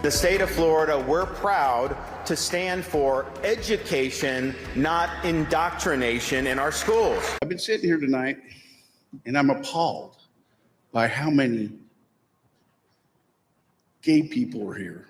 The state of Florida, we're proud to stand for education, not indoctrination in our schools. I've been sitting here tonight and I'm appalled by how many gay people are here.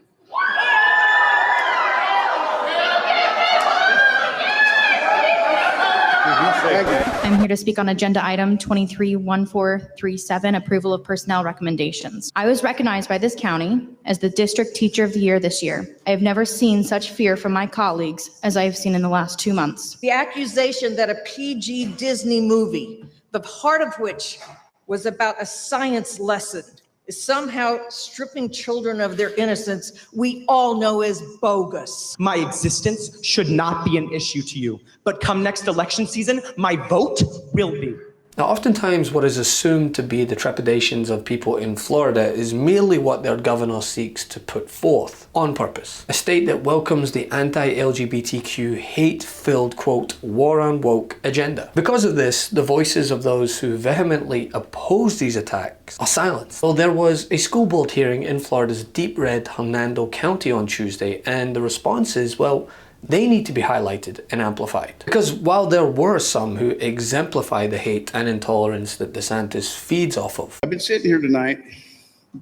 I'm here to speak on agenda item 231437, approval of personnel recommendations. I was recognized by this county as the district teacher of the year this year. I have never seen such fear from my colleagues as I have seen in the last 2 months. The accusation that a PG Disney movie, the heart of which was about a science lesson, is somehow stripping children of their innocence, we all know is bogus. My existence should not be an issue to you, but come next election season, my vote will be. Now, oftentimes what is assumed to be the trepidations of people in Florida is merely what their governor seeks to put forth on purpose. A state that welcomes the anti-LGBTQ hate-filled, quote, war on woke agenda. Because of this, the voices of those who vehemently oppose these attacks are silenced. Well, there was a school board hearing in Florida's deep red Hernando County on Tuesday, and the response is, well, they need to be highlighted and amplified. Because while there were some who exemplify the hate and intolerance that DeSantis feeds off of, I've been sitting here tonight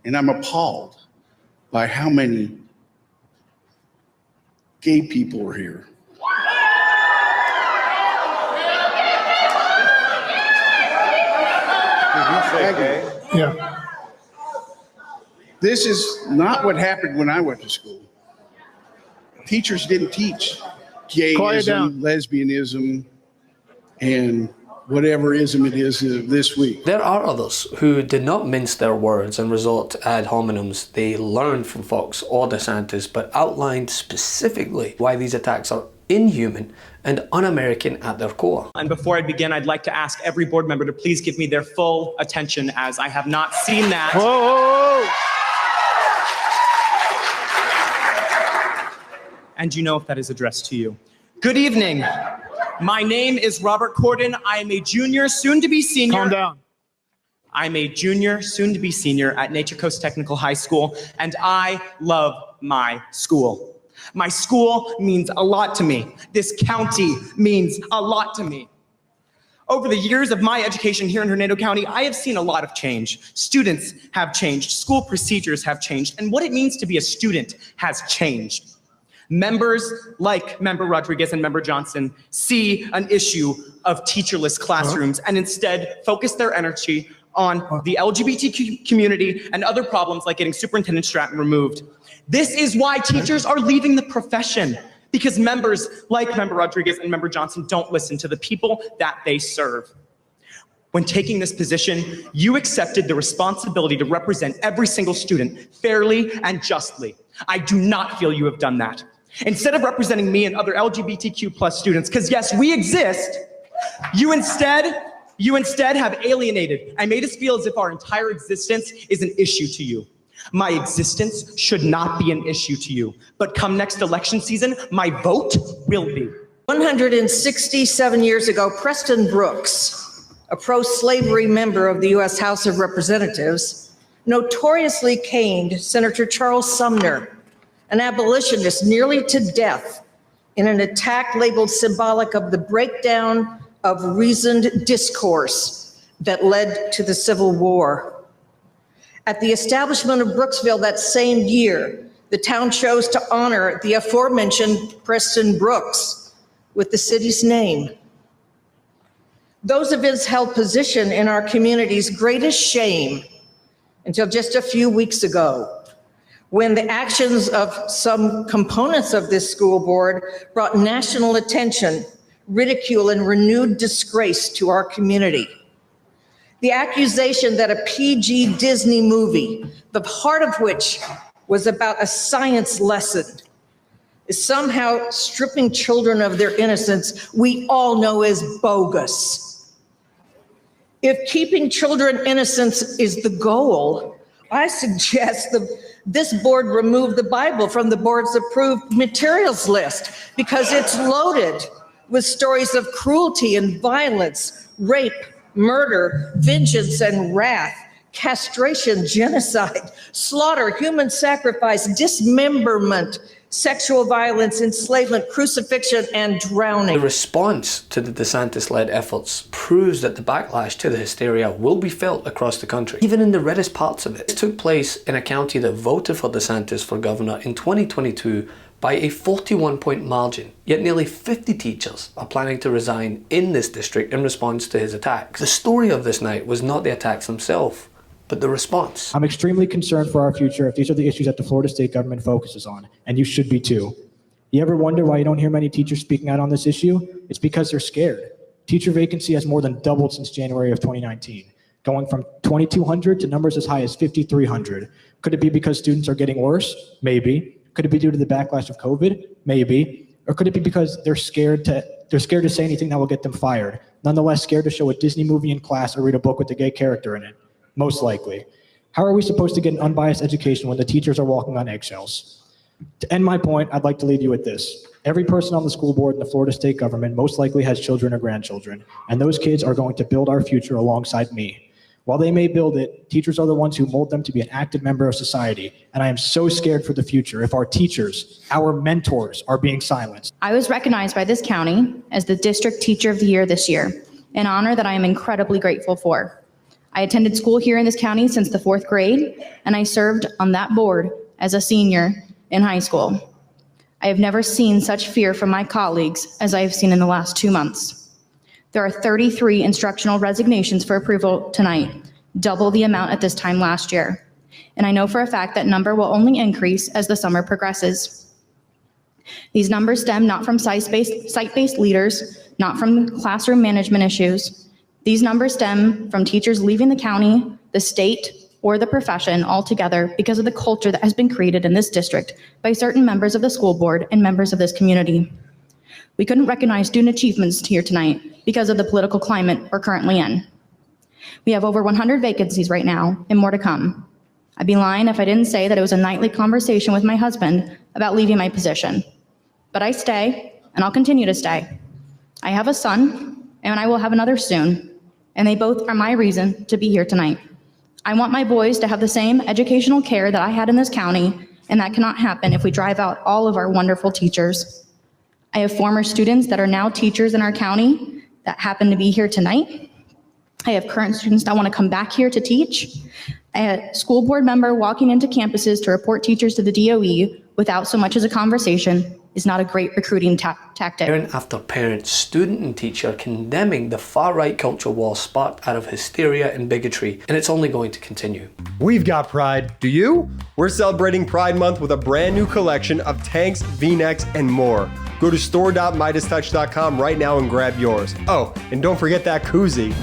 and I'm appalled by how many gay people are here. Yeah. This is not what happened when I went to school. Teachers didn't teach gayism, lesbianism, and whatever ism it is this week. there are others who did not mince their words and resort to ad hominems they learned from Fox or DeSantis, but outlined specifically why these attacks are inhuman and un-American at their core. And before I begin, I'd like to ask every board member to please give me their full attention, as I have not seen that. Whoa. And you know if that is addressed to you. Good evening. My name is Robert Corden. I am a junior, soon to be senior. Calm down. I'm a junior, soon to be senior at Nature Coast Technical High School, and I love my school. My school means a lot to me. This county means a lot to me. Over the years of my education here in Hernando County, I have seen a lot of change. Students have changed, school procedures have changed, and what it means to be a student has changed. Members like Member Rodriguez and Member Johnson see an issue of teacherless classrooms and instead focus their energy on the LGBTQ community and other problems like getting Superintendent Stratton removed. This is why teachers are leaving the profession, because members like Member Rodriguez and Member Johnson don't listen to the people that they serve. When taking this position, you accepted the responsibility to represent every single student fairly and justly. I do not feel you have done that. Instead of representing me and other LGBTQ plus students, because yes, we exist, you instead have alienated and made us feel as if our entire existence is an issue to you. My existence should not be an issue to you, but come next election season, my vote will be. 167 years ago, Preston Brooks, a pro-slavery member of the U.S. House of Representatives, notoriously caned Senator Charles Sumner, an abolitionist, nearly to death in an attack labeled symbolic of the breakdown of reasoned discourse that led to the Civil War. At the establishment of Brooksville that same year, the town chose to honor the aforementioned Preston Brooks with the city's name. Those events held position in our community's greatest shame until just a few weeks ago, when the actions of some components of this school board brought national attention, ridicule, and renewed disgrace to our community. The accusation that a PG Disney movie, the heart of which was about a science lesson, is somehow stripping children of their innocence, we all know is bogus. If keeping children innocent is the goal, I suggest this board remove the Bible from the board's approved materials list, because it's loaded with stories of cruelty and violence, rape, murder, vengeance, and wrath, castration, genocide, slaughter, human sacrifice, dismemberment, sexual violence, enslavement, crucifixion, and drowning. The response to the DeSantis-led efforts proves that the backlash to the hysteria will be felt across the country, even in the reddest parts of it. This took place in a county that voted for DeSantis for governor in 2022 by a 41-point margin, yet nearly 50 teachers are planning to resign in this district in response to his attacks. The story of this night was not the attacks themselves, but the response. I'm extremely concerned for our future if these are the issues that the Florida state government focuses on, and you should be too. You ever wonder why you don't hear many teachers speaking out on this issue? It's because they're scared. Teacher vacancy has more than doubled since January of 2019, going from 2,200 to numbers as high as 5,300. Could it be because students are getting worse? Maybe. Could it be due to the backlash of COVID? Maybe. Or could it be because they're scared to say anything that will get them fired? Nonetheless, scared to show a Disney movie in class or read a book with a gay character in it? Most likely. How are we supposed to get an unbiased education when the teachers are walking on eggshells? To end my point, I'd like to leave you with this. Every person on the school board in the Florida state government most likely has children or grandchildren, and those kids are going to build our future alongside me. While they may build it, teachers are the ones who mold them to be an active member of society, and I am so scared for the future if our teachers, our mentors, are being silenced. I was recognized by this county as the District Teacher of the Year this year, an honor that I am incredibly grateful for. I attended school here in this county since the 4th grade, and I served on that board as a senior in high school. I have never seen such fear from my colleagues as I have seen in the last 2 months. There are 33 instructional resignations for approval tonight, double the amount at this time last year. And I know for a fact that number will only increase as the summer progresses. These numbers stem not from site-based leaders, not from classroom management issues. These numbers stem from teachers leaving the county, the state, or the profession altogether because of the culture that has been created in this district by certain members of the school board and members of this community. We couldn't recognize student achievements here tonight because of the political climate we're currently in. We have over 100 vacancies right now and more to come. I'd be lying if I didn't say that it was a nightly conversation with my husband about leaving my position. But I stay, and I'll continue to stay. I have a son, and I will have another soon. And they both are my reason to be here tonight. I want my boys to have the same educational care that I had in this county, and that cannot happen if we drive out all of our wonderful teachers. I have former students that are now teachers in our county that happen to be here tonight. I have current students that want to come back here to teach. I had a school board member walking into campuses to report teachers to the DOE without so much as a conversation is not a great recruiting tactic. Parent after parent, student and teacher condemning the far-right culture war sparked out of hysteria and bigotry, and it's only going to continue. We've got pride. Do you? We're celebrating Pride Month with a brand new collection of tanks, V-necks, and more. Go to store.MeidasTouch.com right now and grab yours. Oh, and don't forget that koozie.